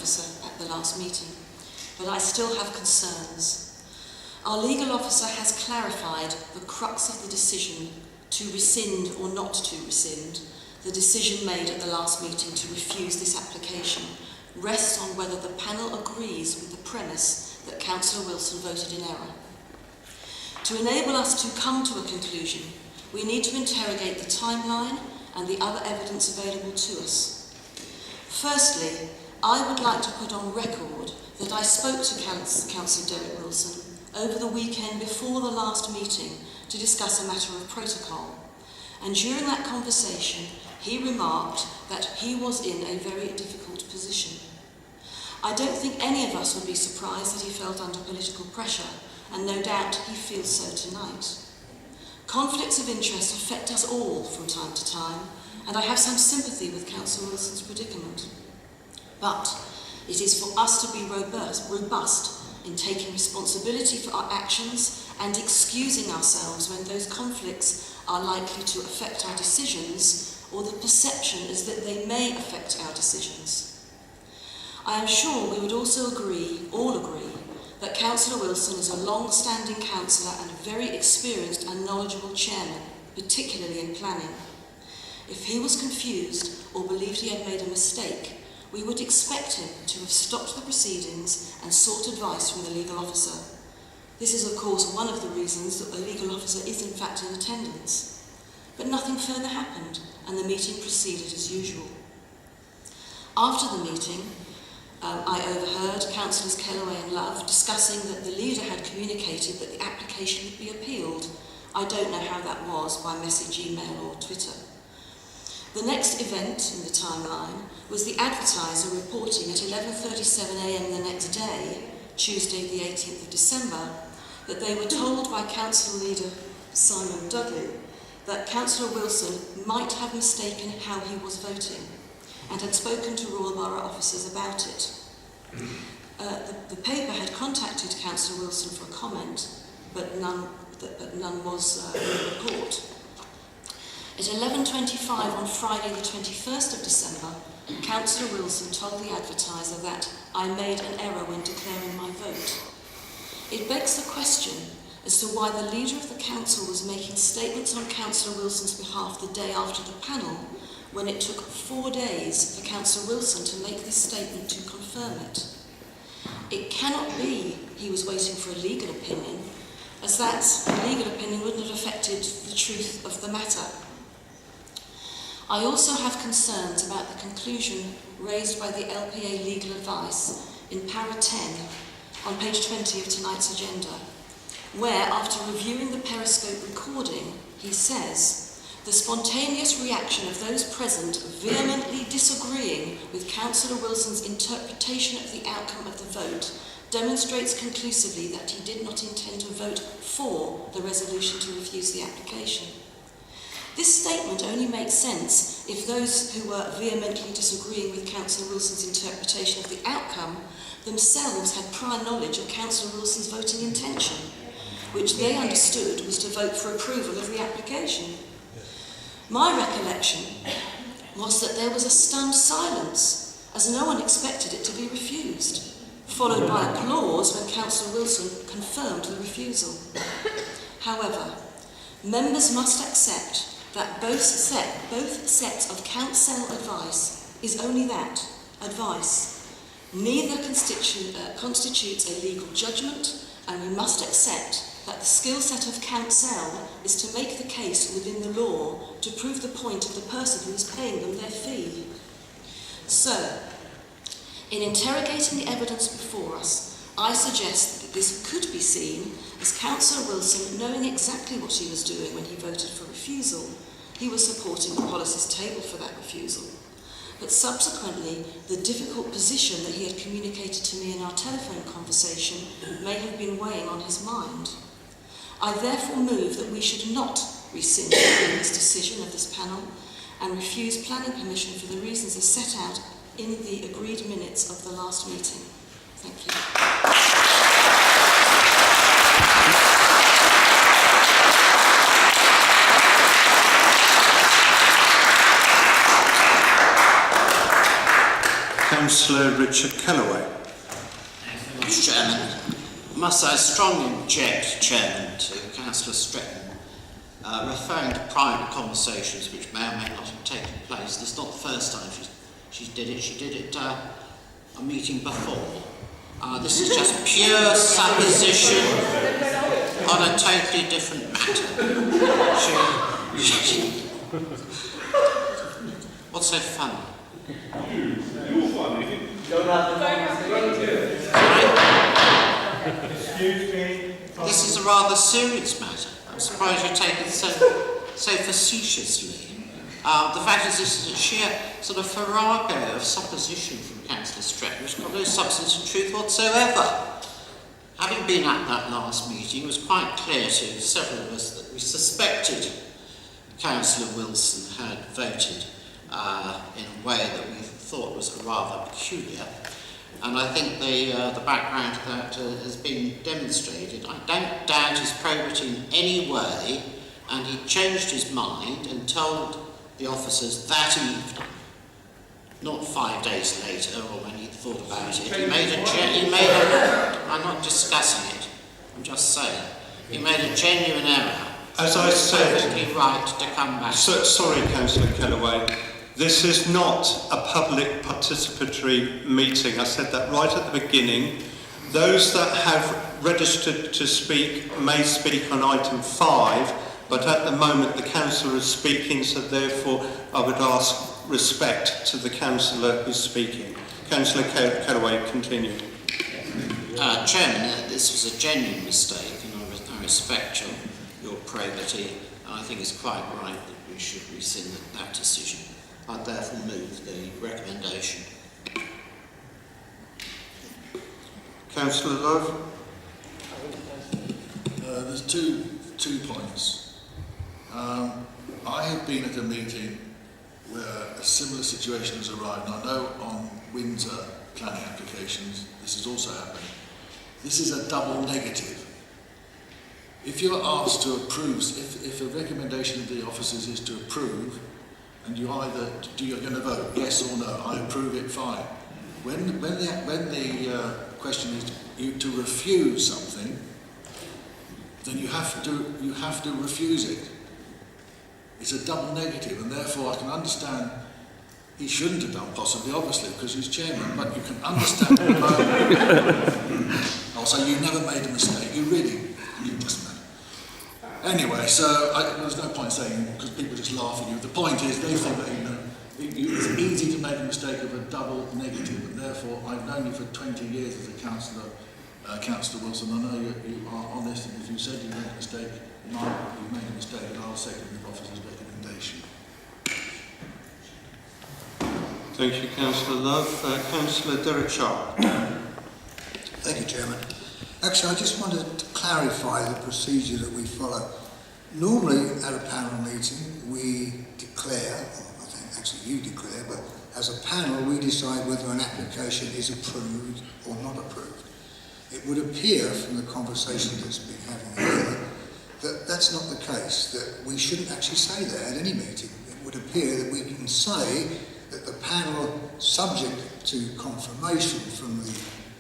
officer at the last meeting, but I still have concerns. Our legal officer has clarified the crux of the decision to rescind or not to rescind. The decision made at the last meeting to refuse this application rests on whether the panel agrees with the premise that Councillor Wilson voted in error. To enable us to come to a conclusion, we need to interrogate the timeline and the other evidence available to us. Firstly, I would like to put on record that I spoke to Councillor Derek Wilson over the weekend before the last meeting to discuss a matter of protocol. And during that conversation, he remarked that he was in a very difficult position. I don't think any of us would be surprised that he felt under political pressure, and no doubt he feels so tonight. Conflicts of interest affect us all from time to time, and I have some sympathy with Councillor Wilson's predicament. But it is for us to be robust in taking responsibility for our actions and excusing ourselves when those conflicts are likely to affect our decisions, or the perception is that they may affect our decisions. I am sure we would also all agree, that Councillor Wilson is a long-standing councillor and a very experienced and knowledgeable chairman, particularly in planning. If he was confused or believed he had made a mistake, we would expect him to have stopped the proceedings and sought advice from the legal officer. This is, of course, one of the reasons that the legal officer is in fact in attendance. But nothing further happened, and the meeting proceeded as usual. After the meeting, I overheard Councillors Kellaway and Love discussing that the leader had communicated that the application would be appealed. I don't know how that was, by message, email or Twitter. The next event in the timeline was the Advertiser reporting at 11:37 a.m. the next day, Tuesday the 18th of December, that they were told by Council Leader Simon Dudley that Councillor Wilson might have mistaken how he was voting and had spoken to Royal Borough officers about it. The paper had contacted Councillor Wilson for a comment, but none was in the report. At 11:25 on Friday the 21st of December, Councillor Wilson told the Advertiser that I made an error when declaring my vote. It begs the question as to why the leader of the council was making statements on Councillor Wilson's behalf the day after the panel, when it took 4 days for Councillor Wilson to make this statement to confirm it. It cannot be he was waiting for a legal opinion, as that legal opinion wouldn't have affected the truth of the matter. I also have concerns about the conclusion raised by the LPA legal advice in para 10 on page 20 of tonight's agenda, where, after reviewing the Periscope recording, he says, the spontaneous reaction of those present vehemently disagreeing with Councillor Wilson's interpretation of the outcome of the vote demonstrates conclusively that he did not intend to vote for the resolution to refuse the application. This statement only makes sense if those who were vehemently disagreeing with Councillor Wilson's interpretation of the outcome themselves had prior knowledge of Councillor Wilson's voting intention, which they understood was to vote for approval of the application. My recollection was that there was a stunned silence, as no one expected it to be refused, followed by applause when Councillor Wilson confirmed the refusal. However, members must accept that both sets of council advice is only that, advice. Neither constitutes a legal judgment, and we must accept that the skill set of counsel is to make the case within the law to prove the point of the person who is paying them their fee. So, in interrogating the evidence before us, I suggest that this could be seen as Councillor Wilson knowing exactly what he was doing when he voted for refusal. He was supporting the policies tabled for that refusal. But subsequently, the difficult position that he had communicated to me in our telephone conversation may have been weighing on his mind. I therefore move that we should not rescind this decision of this panel and refuse planning permission for the reasons as set out in the agreed minutes of the last meeting. Thank you. Councillor Richard Kellaway. Mr. Chairman, I must say I strongly object, Chairman, to Councillor Stretton referring to private conversations which may or may not have taken place. This is not the first time she did it. She did it a meeting before. This is just pure supposition on a totally different matter. What's so funny? You're funny. Excuse me. This is a rather serious matter. I'm surprised you take it so facetiously. The fact is, this is a sheer sort of farrago of supposition from Councillor Stretton, which has got no substance and truth whatsoever. Having been at that last meeting, it was quite clear to several of us that we suspected Councillor Wilson had voted in a way that we thought was rather peculiar. And I think the background to that has been demonstrated. I don't doubt his probity in any way, and he changed his mind and told the officers that evening, not 5 days later or when he'd thought about it. I'm not discussing it, I'm just saying, he made a genuine error. As I said, perfectly right to come back. Sorry, Councillor Kellaway. This is not a public participatory meeting. I said that right at the beginning. Those that have registered to speak may speak on item 5, but at the moment the councillor is speaking, so therefore I would ask respect to the councillor who's speaking. Councillor Kellaway, continue. Chairman, this was a genuine mistake, and I respect your probity, and I think it's quite right that we should rescind that decision. I therefore move the recommendation. Councillor Love? There's two points. I have been at a meeting where a similar situation has arrived, and I know on Windsor planning applications this has also happened. This is a double negative. If you're asked to approve, if a recommendation of the officers is to approve, and you're going to vote yes or no, I approve it, fine. When the question is to refuse something, then you have to refuse it. It's a double negative, and therefore I can understand he shouldn't have done, possibly, obviously, because he's chairman, but you can understand the moment. Also, you never made a mistake. You just made. Anyway, so there's no point saying, because people just laugh at you. The point is, they think that it's easy to make a mistake of a double negative, and therefore I've known you for 20 years as a councillor, Councillor Wilson. I know you are honest, and if you said you made a mistake, you've made a mistake, and I'll second the officer's recommendation. Thank you, Councillor Love. Councillor Derek Sharp. Thank you, Chairman. Actually, I just wanted to clarify the procedure that we follow. Normally, at a panel meeting, we declare, or I think actually you declare, but as a panel, we decide whether an application is approved or not approved. It would appear from the conversation that's been having here that that's not the case, that we shouldn't actually say that at any meeting. It would appear that we can say that the panel, subject to confirmation from the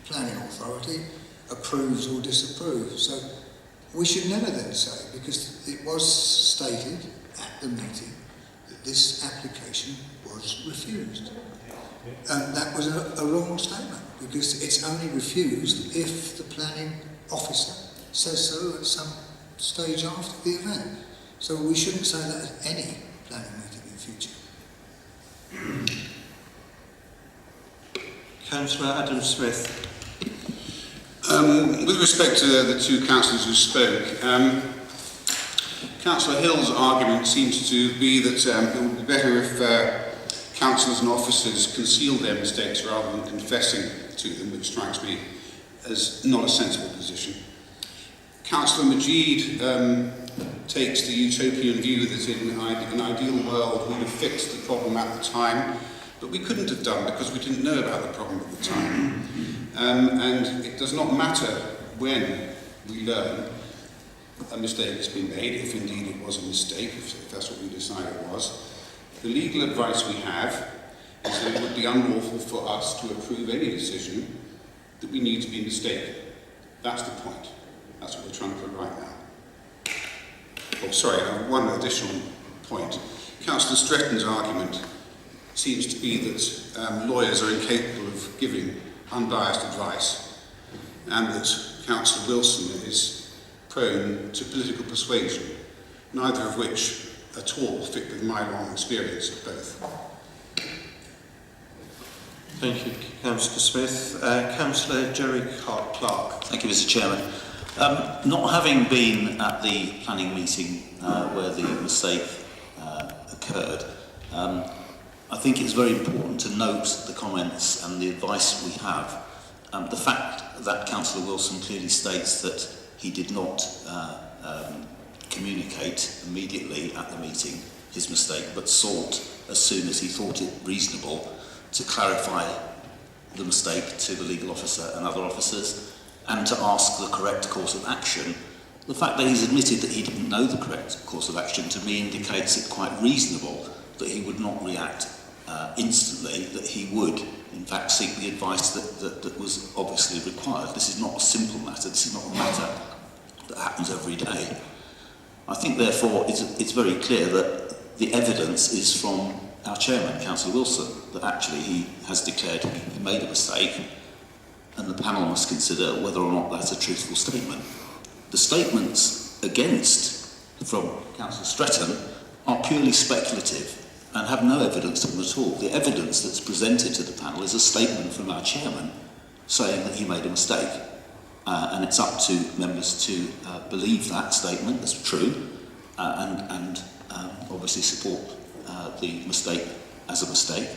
planning authority, approves or disapproves. So we should never then say, because it was stated at the meeting that this application was refused. And that was a wrong statement, because it's only refused if the planning officer says so at some stage after the event. So we shouldn't say that at any planning meeting in the future. Councillor Adam Smith. With respect to the two councillors who spoke, Councillor Hill's argument seems to be that it would be better if councillors and officers concealed their mistakes rather than confessing to them, which strikes me as not a sensible position. Councillor Majid takes the utopian view that in an ideal world we would have fixed the problem at the time, but we couldn't have done because we didn't know about the problem at the time. And it does not matter when we learn a mistake has been made, if indeed it was a mistake, if that's what we decide it was. The legal advice we have is that it would be unlawful for us to approve any decision that we need to be mistaken. That's the point. That's what we're trying to put right now. Oh, sorry, I have one additional point. Councillor Stretton's argument seems to be that lawyers are incapable of giving unbiased advice, and that Councillor Wilson is prone to political persuasion, neither of which at all fit with my long experience of both. Thank you, Councillor Smith. Councillor Jerry Clark. Thank you, Mr. Chairman. Not having been at the planning meeting where the mistake occurred, I think it's very important to note the comments and the advice we have. The fact that Councillor Wilson clearly states that he did not communicate immediately at the meeting his mistake, but sought, as soon as he thought it reasonable, to clarify the mistake to the legal officer and other officers, and to ask the correct course of action. The fact that he's admitted that he didn't know the correct course of action, to me, indicates it quite reasonable that he would not react instantly, that he would, in fact, seek the advice that was obviously required. This is not a simple matter. This is not a matter that happens every day. I think, therefore, it's very clear that the evidence is from our chairman, Councillor Wilson, that actually he has declared he made a mistake, and the panel must consider whether or not that's a truthful statement. The statements against from Councillor Stretton are purely speculative and have no evidence of them at all. The evidence that's presented to the panel is a statement from our chairman saying that he made a mistake. And it's up to members to believe that statement as true and obviously support the mistake as a mistake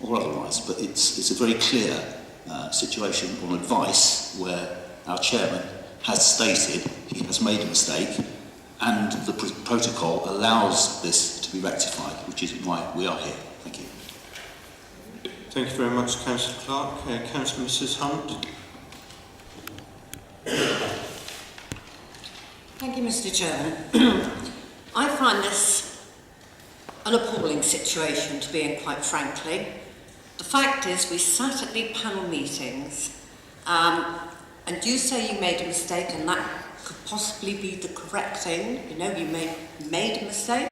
or otherwise. But it's a very clear situation on advice where our chairman has stated he has made a mistake, and the protocol allows this to be rectified, which is why we are here. Thank you. Thank you very much, Councillor Clark. Councillor Mrs Hunt. Thank you, Mr. Chairman. I find this an appalling situation to be in, quite frankly. The fact is, we sat at the panel meetings, and you say you made a mistake, and that could possibly be the correct thing. You know, you made a mistake.